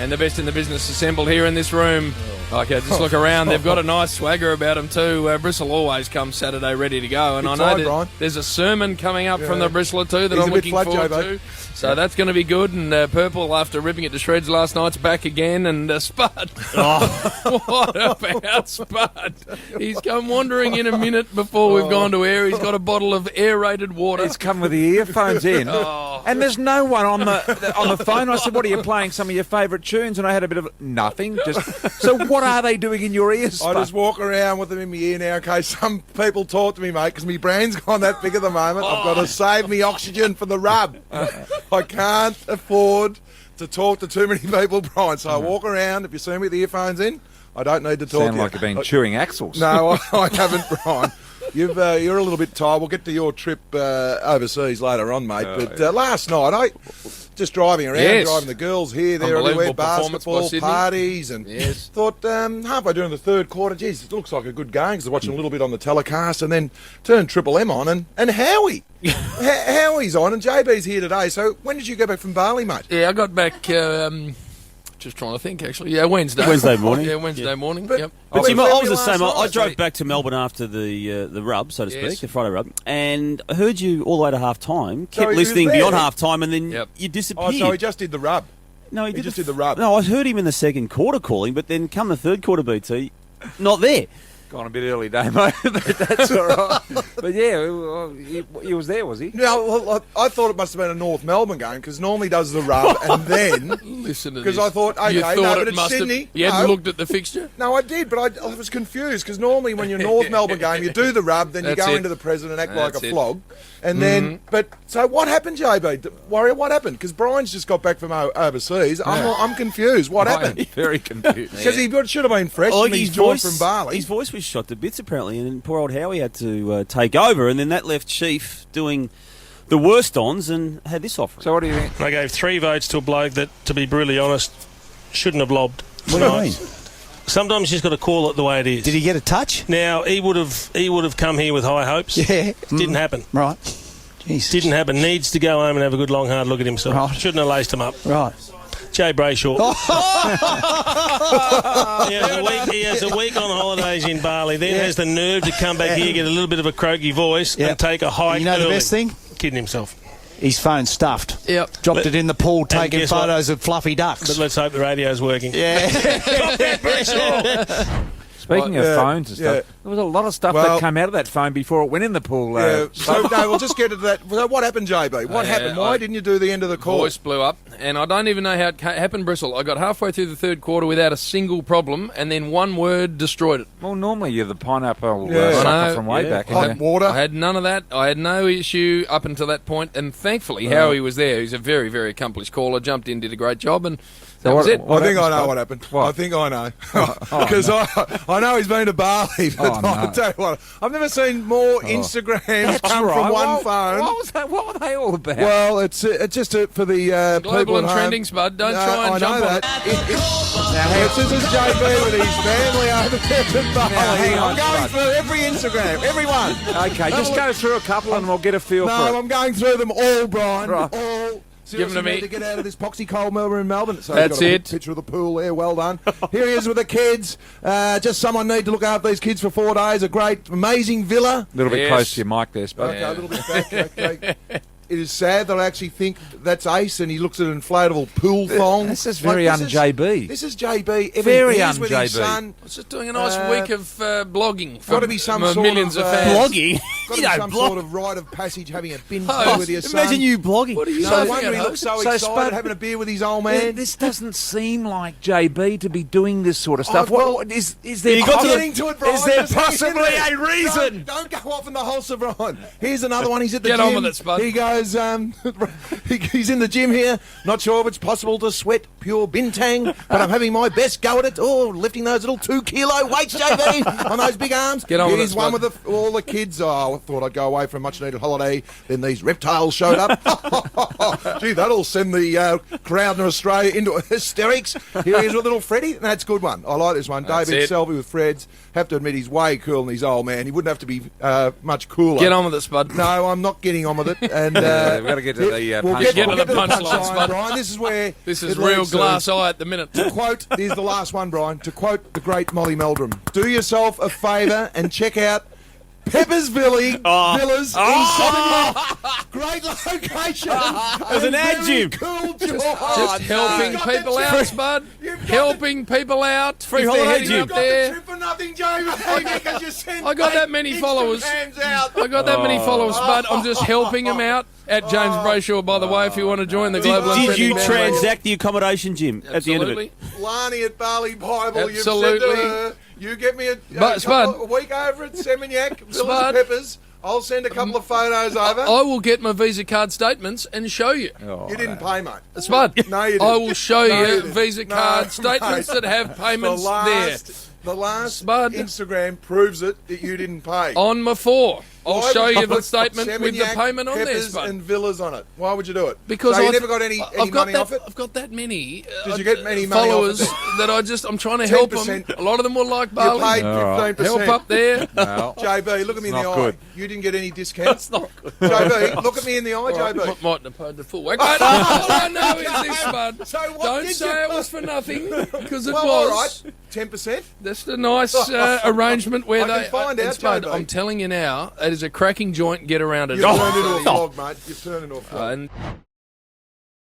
And the best in the business assembled here in this room. Okay, just look around. They've got a nice swagger about them too. Bristol always comes Saturday ready to go. And I know there's a sermon coming up from the Bristler too that I'm looking forward to. So that's going to be good. And Purple, after ripping it to shreds last night, back again. And Spud. What about Spud? He's come wandering in a minute before we've gone to air. He's got a bottle of aerated water. He's come with the earphones in. And there's no one on the phone. I said, what are you playing? Some of your favourite tunes? And I had a bit of nothing. So what are they doing in your ears? I just walk around with them in my ear now in case some people talk to me, mate, because my brain's gone that big at the moment. I've got to save me oxygen for the rub. I can't afford to talk to too many people, Brian. So I walk around. If you see me with the earphones in, I don't need to talk to you. Sound like you've been chewing axles. No, I haven't, Brian. You're a little bit tired. We'll get to your trip overseas later on, mate. But last night, I just driving around, driving the girls here, there, everywhere, basketball, parties, and thought halfway during the third quarter, geez, it looks like a good game because I was watching a little bit on the telecast, and then turned Triple M on, and Howie. Howie's on, and JB's here today. So when did you go back from Bali, mate? Yeah, I got back... just trying to think, actually. Yeah, Wednesday morning. Yeah, Wednesday morning. But, But I was the same. I drove back to Melbourne after the rub, so to speak, the Friday rub, and I heard you all the way to half-time, kept listening beyond half-time, and then you disappeared. Oh, so he just did the rub. No, he just did the rub. No, I heard him in the second quarter calling, but then come the third quarter, BT, not there. Gone a bit early, Damo, but that's all right. But yeah, he was there, was he? No, well, I thought it must have been a North Melbourne game because normally does the rub and then. Listen to this. Because I thought, okay, but it's Sydney. You hadn't looked at the fixture? No, I did, but I was confused because normally when you're North Melbourne game, you do the rub, then you go into the President and act like a flog. And then, but so what happened, JB? Warrior, what happened? Because Brian's just got back from overseas. I'm confused. What happened? Very confused. Because he should have been fresh from his voice from Bali. His voice was shot to bits apparently, and then poor old Howie had to take over, and then that left Chief doing the worst ons and had this offer. So what do you think? I gave 3 votes to a bloke that, to be brutally honest, shouldn't have lobbed. What do you mean? Sometimes you just got to call it the way it is. Did he get a touch? Now, he would have come here with high hopes. Yeah. Didn't happen. Right. Jesus. Didn't happen. Needs to go home and have a good long hard look at himself. Right. Shouldn't have laced him up. Right. Jay Brayshaw. He has a week on holidays in Bali, then has the nerve to come back here, get a little bit of a croaky voice and take a hike. You know early. The best thing? Kidding himself. His phone's stuffed. Yep. Dropped it in the pool, taking photos of fluffy ducks. But let's hope the radio's working. Yeah. Drop that, Brayshaw. Speaking of phones and stuff, there was a lot of stuff that came out of that phone before it went in the pool. We'll just get to that. So what happened, JB? What happened? Why didn't you do the end of the call? Voice blew up, and I don't even know how it happened, Bristol. I got halfway through the third quarter without a single problem, and then one word destroyed it. Well, normally you're the pineapple sucker from way back. Hot water. I had none of that. I had no issue up until that point, and thankfully Howie was there. He's a very, very accomplished caller, jumped in, did a great job, and that was it. I think I know what happened. I think I know. Because I know he's been to Bali, but I'll tell you what, I've never seen more Instagrams come from one phone. What was that? What were they all about? Well, it's just for the global people and at home. trending, Spud. Don't try and jump on it. This is JB with his family over there in Bali. I'm going through every Instagram, everyone. Okay, just go through a couple and we'll get a feel for it. No, I'm going through them all, Brian. Right. All. Give them to me. To get out of this poxy cold Melbourne in Melbourne. So that's it. Picture of the pool there. Well done. Here he is with the kids. Just someone need to look after these kids for 4 days. A great, amazing villa. A little bit close to your mic there, Spud. Okay, a little bit back. Okay. It is sad that I actually think that's Ace and he looks at an inflatable pool thong. This is very un-JB. This is JB. Very un-JB. JB. I was just doing a nice week of blogging. Got to be some sort millions of fans. Blogging? Got to be some sort of rite of passage having a bin with your son. Imagine you blogging. What are you No saying? wonder he looks so excited Spud, having a beer with his old man. This doesn't seem like JB to be doing this sort of stuff. Is there possibly a reason? Don't go off in the holster, Brian. Here's another one. He's at the Get gym. on with it, Spud. He goes, he's in the gym here. Not sure if it's possible to sweat pure bintang, but I'm having my best go at it. Oh, lifting those little 2 kilo weights, JB, on those big arms. Get on with it, Here's one Spud. with all the kids. Oh, I thought I'd go away for a much-needed holiday. Then these reptiles showed up. Gee, that'll send the crowd in Australia into hysterics. Here he is with little Freddie. That's a good one. I like this one. That's David it. Selby with Freds. Have to admit, he's way cooler than his old man. He wouldn't have to be much cooler. Get on with it, Spud. No, I'm not getting on with it. And we've got to get to the we'll punchline. Get to the punchline, Spud. Brian. This is where this is real glass eye at the minute. To quote, here's the last one, Brian. To quote the great Molly Meldrum, do yourself a favour and check out Pepper's Villas in Southern. Great location. There's an ad, Jim. Cool Just helping people out, Spud. Helping people out. Free holiday, Jim. Up there. Trip for nothing, Joe. Because you sent I got that many followers. out. I got that many followers, Spud. I'm just helping them out. At James Brayshaw, by the way, if you want to join the Global Did you Unfriendly transact the accommodation, Jim, at the end of it? Lani at Bali Bible, Absolutely. you've said to her, you get me a week over at Seminyak, Villas and Peppers. I'll send a couple of photos over. I will get my Visa card statements and show you. You didn't pay, mate. Spud, No, you didn't. I will show No, you you didn't. Visa No, card statements mate. that have payments there. The last Spud. Instagram proves it that you didn't pay. On my 4. I'll Why show would you the put statement with the Seminyak, payment on there, Peppers Spud. and Villas on it. Why would you do it? Because so you I've never got any money off it? I've got that many Did you get any money followers off it? that I'm trying to help them. 10%. A lot of them will like You Bali. paid 15%. Help up there. No. JB, look at me in the eye. good. You didn't get any discounts. Not good. JB, look at me in the eye, JB. Mightn't have paid the full whack. All I know is this, Spud. So what Don't did say you it was for nothing, because it Well, was. all right, 10%. That's a nice arrangement where I can they. find and out, Spud, JB. I'm telling you now, it is a cracking joint. Get around it. You've turned into a vlog, mate. You've turned into a vlog. And